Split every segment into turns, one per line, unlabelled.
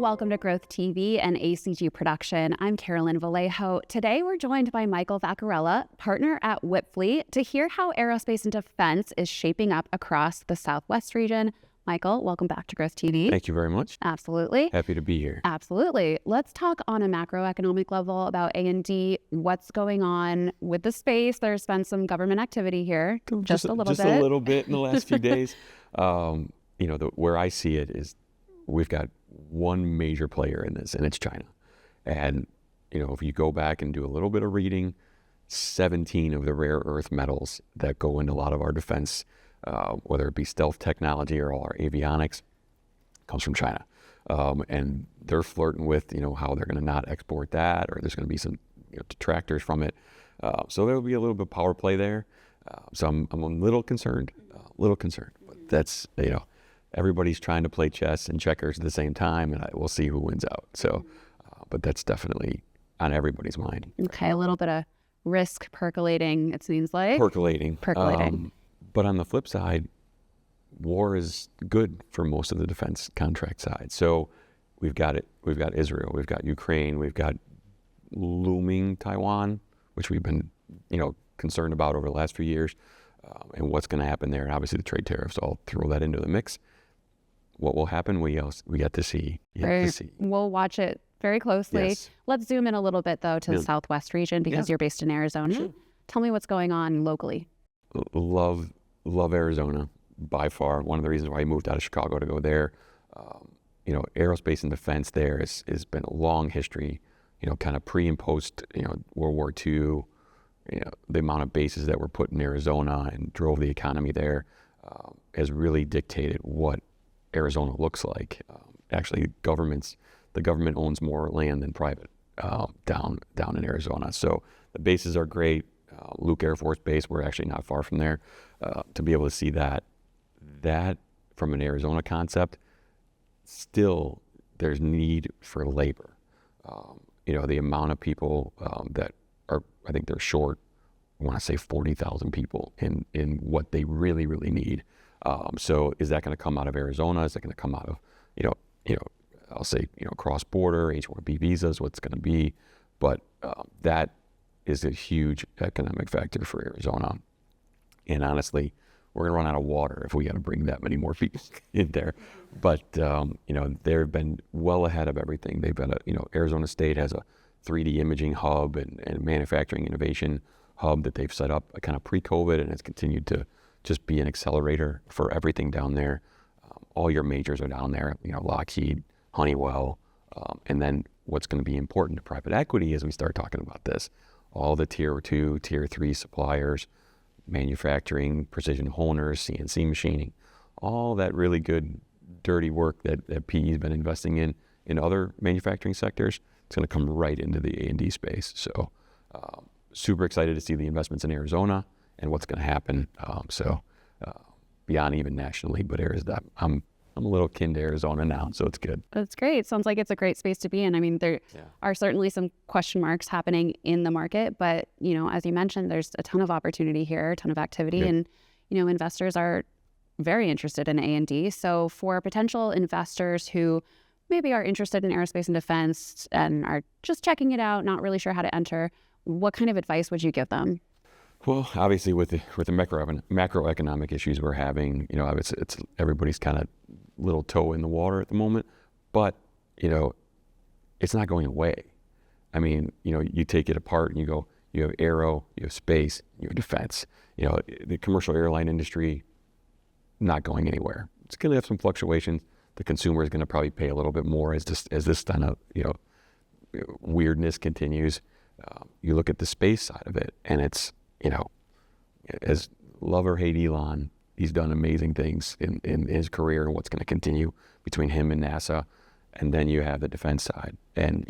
welcome to Growth TV and ACG production. I'm Carolyn Vallejo. Today we're joined by Michael Vaccarella, partner at Wipfli, to hear how aerospace and defense is shaping up across the Southwest region. Michael, welcome back to Growth TV.
Thank you very much.
Absolutely.
Happy to be here.
Absolutely. Let's talk on a macroeconomic level about A&D. What's going on with the space? There's been some government activity here, just a little bit.
Just a little bit in the last few days. Where I see it is we've got one major player in this, and it's China. And, if you go back and do a little bit of reading, 17 of the rare earth metals that go into a lot of our defense, whether it be stealth technology or all our avionics, comes from China. And they're flirting with, how they're going to not export that, or there's going to be some detractors from it. So there'll be a little bit of power play there. So I'm a little concerned, but that's, everybody's trying to play chess and checkers at the same time, and we'll see who wins out. So, but that's definitely on everybody's mind.
Okay, a little bit of risk percolating, it seems like.
Percolating. But on the flip side, war is good for most of the defense contract side. So we've got Israel, we've got Ukraine, we've got looming Taiwan, which we've been, concerned about over the last few years, and what's going to happen there. And obviously the trade tariffs, I'll throw that into the mix. What will happen, we get to see.
We'll watch it very closely.
Yes.
Let's zoom in a little bit, though, to the Southwest region, because you're based in Arizona.
Sure.
Tell me what's going on locally.
Love Arizona by far. One of the reasons why I moved out of Chicago to go there. Aerospace and defense there has been a long history, kind of pre and post, World War II. The amount of bases that were put in Arizona and drove the economy there has really dictated what Arizona looks like. Actually, the government owns more land than private down in Arizona. So the bases are great. Luke Air Force Base, we're actually not far from there. To be able to see that from an Arizona concept, still there's need for labor. The amount of people that are, I think they're short, I want to say 40,000 people in what they really, really need. So is that going to come out of Arizona? Is that going to come out of, I'll say, cross-border, H-1B visas, what's going to be? But that is a huge economic factor for Arizona. And honestly, we're going to run out of water if we got to bring that many more people in there. But, they've been well ahead of everything. They've been, Arizona State has a 3D imaging hub and manufacturing innovation hub that they've set up kind of pre-COVID, and it's continued to just be an accelerator for everything down there. All your majors are down there, Lockheed, Honeywell, and then what's going to be important to private equity as we start talking about this, all the tier 2, tier 3 suppliers, manufacturing, precision honers, CNC machining, all that really good, dirty work that PE's been investing in other manufacturing sectors. It's going to come right into the A&D space. So super excited to see the investments in Arizona and what's going to happen. Beyond even nationally, but I'm a little kin to Arizona now, so it's good.
That's great. Sounds like it's a great space to be in. I mean, there are certainly some question marks happening in the market, but, as you mentioned, there's a ton of opportunity here, a ton of activity, and, investors are very interested in A&D. So for potential investors who maybe are interested in aerospace and defense and are just checking it out, not really sure how to enter, what kind of advice would you give them?
Well, obviously with the macroeconomic issues we're having, it's everybody's kind of little toe in the water at the moment, but, it's not going away. I mean, you take it apart and you go, you have aero, you have space, you have defense. The commercial airline industry, not going anywhere. It's going to have some fluctuations. The consumer is going to probably pay a little bit more as this kind of, weirdness continues. You look at the space side of it, and it's, as love or hate Elon, he's done amazing things in his career and what's going to continue between him and NASA. And then you have the defense side. And,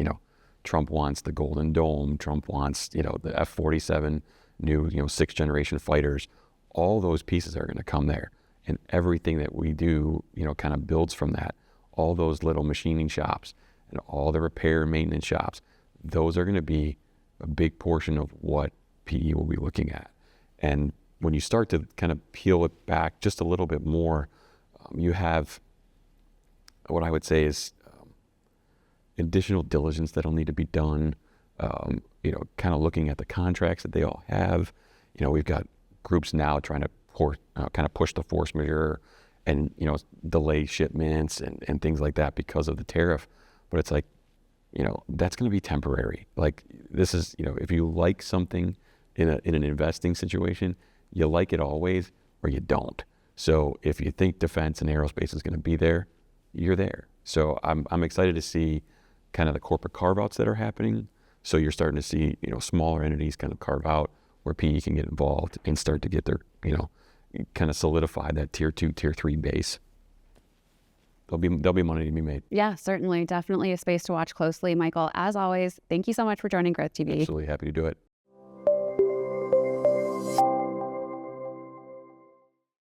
Trump wants the Golden Dome. Trump wants, the F-47, new, 6th generation fighters. All those pieces are going to come there. And everything that we do, kind of builds from that. All those little machining shops and all the repair and maintenance shops, those are going to be a big portion of what PE will be looking at. And when you start to kind of peel it back just a little bit more, you have what I would say is additional diligence that'll need to be done. Kind of looking at the contracts that they all have. We've got groups now trying to kind of push the force majeure and, delay shipments and things like that because of the tariff. But it's like, that's going to be temporary. Like this is, if you like something in an investing situation, you like it always or you don't. So if you think defense and aerospace is going to be there, you're there. So I'm excited to see kind of the corporate carve-outs that are happening. So you're starting to see, smaller entities kind of carve out where PE can get involved and start to get their, kind of solidify that tier 2, tier 3 base. There'll be money to be made.
Yeah, certainly. Definitely a space to watch closely. Michael, as always, thank you so much for joining Growth TV.
Absolutely happy to do it.